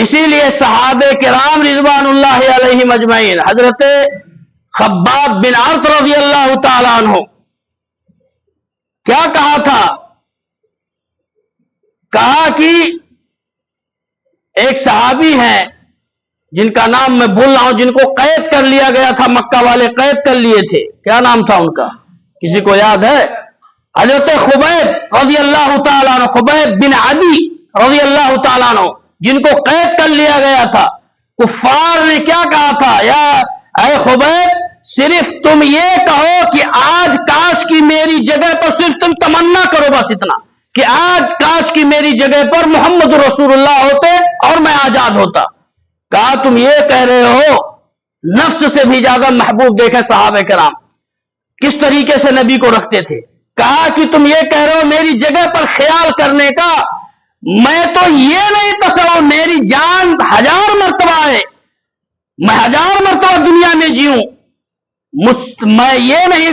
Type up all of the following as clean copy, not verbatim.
اسی لیے صحابہ کرام رضوان اللہ علیہم اجمعین، حضرت خباب بن عرط رضی اللہ تعالیٰ عنہ کیا کہا تھا؟ کہا کہ ایک صحابی ہیں جن کا نام میں بھول رہا ہوں، جن کو قید کر لیا گیا تھا، مکہ والے قید کر لیے تھے، کیا نام تھا ان کا؟ کسی کو یاد ہے؟ حضرت خبیب رضی اللہ تعالیٰ عنہ، خبیب بن عدی رضی اللہ تعالیٰ عنہ، جن کو قید کر لیا گیا تھا، کفار نے کیا کہا تھا؟ یا اے خبیب، صرف تم یہ کہو کہ آج کاش کی میری جگہ پر، صرف تم تمنا کرو بس اتنا کہ آج کاش کی میری جگہ پر محمد رسول اللہ ہوتے اور میں آزاد ہوتا۔ کہا تم یہ کہہ رہے ہو؟ نفس سے بھی زیادہ محبوب دیکھیں صحابہ کرام کس طریقے سے نبی کو رکھتے تھے۔ کہا کہ تم یہ کہہ رہے ہو میری جگہ پر خیال کرنے کا، میں تو یہ نہیں تصور، میری جان 1000 مرتبہ ہے، میں 1000 مرتبہ دنیا میں جیوں، میں یہ نہیں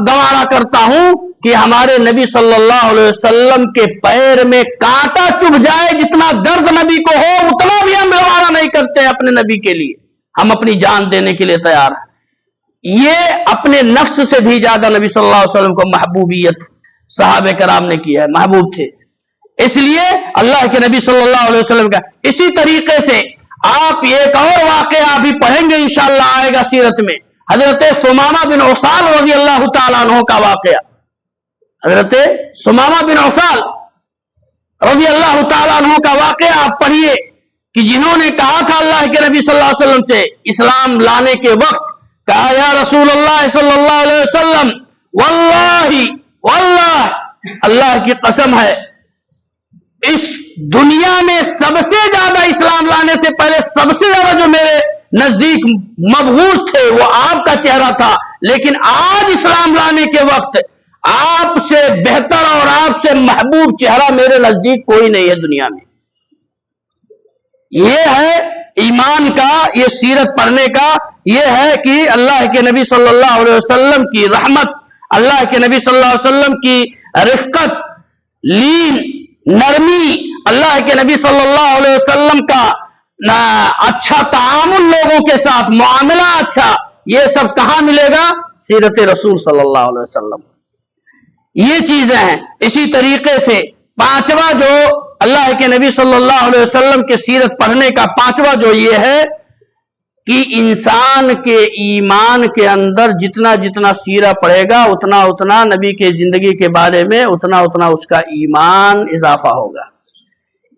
گوارا کرتا ہوں کہ ہمارے نبی صلی اللہ علیہ وسلم کے پیر میں کانٹا چبھ جائے، جتنا درد نبی کو ہو اتنا بھی ہم گوارا نہیں کرتے اپنے نبی کے لیے، ہم اپنی جان دینے کے لیے تیار ہیں۔ یہ اپنے نفس سے بھی زیادہ نبی صلی اللہ علیہ وسلم کو محبوبیت صحابہ کرام نے کی ہے، محبوب تھے، اس لیے اللہ کے نبی صلی اللہ علیہ وسلم کا۔ اسی طریقے سے آپ ایک اور واقعہ بھی پڑھیں گے انشاءاللہ، آئے گا سیرت میں، حضرت ثمامہ بن عسال رضی اللہ تعالیٰ عنہ کا واقعہ۔ حضرت ثمامہ بن عسال رضی اللہ تعالیٰ عنہ کا واقعہ آپ پڑھیے کہ جنہوں نے کہا تھا اللہ کے نبی صلی اللہ علیہ وسلم سے اسلام لانے کے وقت، کہا یا رسول اللہ صلی اللہ علیہ وسلم، واللہ اللہ کی قسم ہے، اس دنیا میں سب سے زیادہ اسلام لانے سے پہلے سب سے زیادہ جو میرے نزدیک مبغوض تھے وہ آپ کا چہرہ تھا، لیکن آج اسلام لانے کے وقت آپ سے بہتر اور آپ سے محبوب چہرہ میرے نزدیک کوئی نہیں ہے دنیا میں۔ یہ ہے ایمان کا، یہ سیرت پڑھنے کا، یہ ہے کہ اللہ کے نبی صلی اللہ علیہ وسلم کی رحمت، اللہ کے نبی صلی اللہ علیہ وسلم کی رفقت، لین، نرمی، اللہ کے نبی صلی اللہ علیہ وسلم کا اچھا تعامل، لوگوں کے ساتھ معاملہ اچھا، یہ سب کہاں ملے گا؟ سیرت رسول صلی اللہ علیہ وسلم۔ یہ چیزیں ہیں۔ اسی طریقے سے پانچواں جو اللہ کے نبی صلی اللہ علیہ وسلم کے سیرت پڑھنے کا پانچواں جو یہ ہے کہ انسان کے ایمان کے اندر جتنا جتنا سیرہ پڑھے گا اتنا اتنا نبی کے زندگی کے بارے میں اتنا اتنا اس کا ایمان اضافہ ہوگا،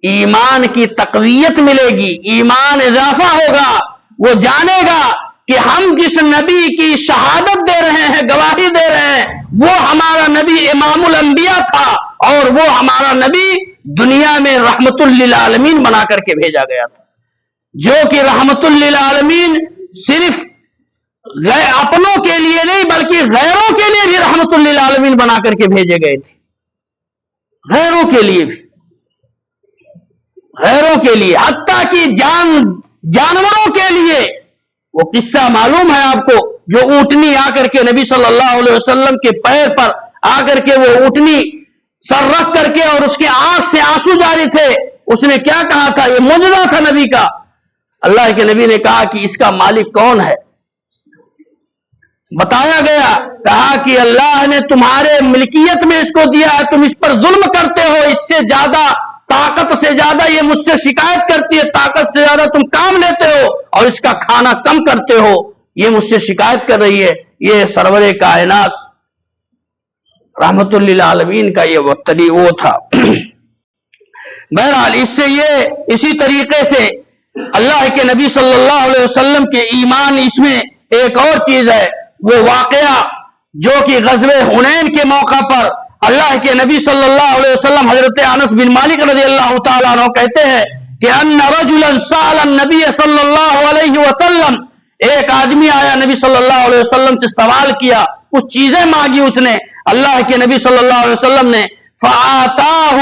ایمان کی تقویت ملے گی، ایمان اضافہ ہوگا، وہ جانے گا کہ ہم جس نبی کی شہادت دے رہے ہیں، گواہی دے رہے ہیں، وہ ہمارا نبی امام الانبیاء تھا، اور وہ ہمارا نبی دنیا میں رحمت للعالمین بنا کر کے بھیجا گیا تھا، جو کہ رحمت للعالمین صرف اپنوں کے لیے نہیں بلکہ غیروں کے لیے بھی رحمت للعالمین بنا کر کے بھیجے گئے تھے، غیروں کے لیے بھی، غیروں کے لیے، حتیٰ کہ جانوروں کے لیے۔ وہ قصہ معلوم ہے آپ کو، جو اونٹنی آ کر کے نبی صلی اللہ علیہ وسلم کے پیر پر آ کر کے، وہ اونٹنی سر رکھ کر کے اور اس کے آنکھ سے آنسو جاری تھے، اس نے کیا کہا تھا؟ یہ معجزہ تھا نبی کا۔ اللہ کے نبی نے کہا کہ اس کا مالک کون ہے؟ بتایا گیا، کہا کہ اللہ نے تمہارے ملکیت میں اس کو دیا ہے، تم اس پر ظلم کرتے ہو، اس سے زیادہ طاقت سے زیادہ یہ مجھ سے شکایت کرتی ہے، طاقت سے زیادہ تم کام لیتے ہو اور اس کا کھانا کم کرتے ہو، یہ مجھ سے شکایت کر رہی ہے۔ یہ سرور کائنات رحمت للعالمین کا یہ وقتی وہ تھا۔ بہرحال اس سے یہ اسی طریقے سے اللہ کے نبی صلی اللہ علیہ وسلم کے ایمان، اس میں ایک اور چیز ہے، وہ واقعہ جو کہ غزوہ حنین کے موقع پر اللہ کے نبی صلی اللہ علیہ وسلم، حضرت انس بن مالک رضی اللہ تعالیٰ عنہ کہتے ہیں کہ ان رجلا سأل النبی صلی اللہ علیہ وسلم، ایک آدمی آیا نبی صلی اللہ علیہ وسلم سے سوال کیا، کچھ چیزیں مانگی اس نے، اللہ کے نبی صلی اللہ علیہ وسلم نے فآتاہ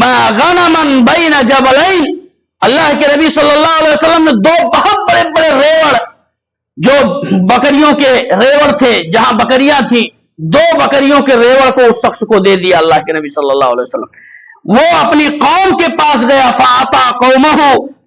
ما غنما بین جبلین، اللہ کے نبی صلی اللہ علیہ وسلم نے دو بہت بڑے بڑے ریوڑ، جو بکریوں کے ریوڑ تھے، جہاں بکریاں تھیں، دو بکریوں کے ریوڑ کو اس شخص کو دے دیا اللہ کے نبی صلی اللہ علیہ وسلم۔ وہ اپنی قوم کے پاس گیا، فآتا قومہ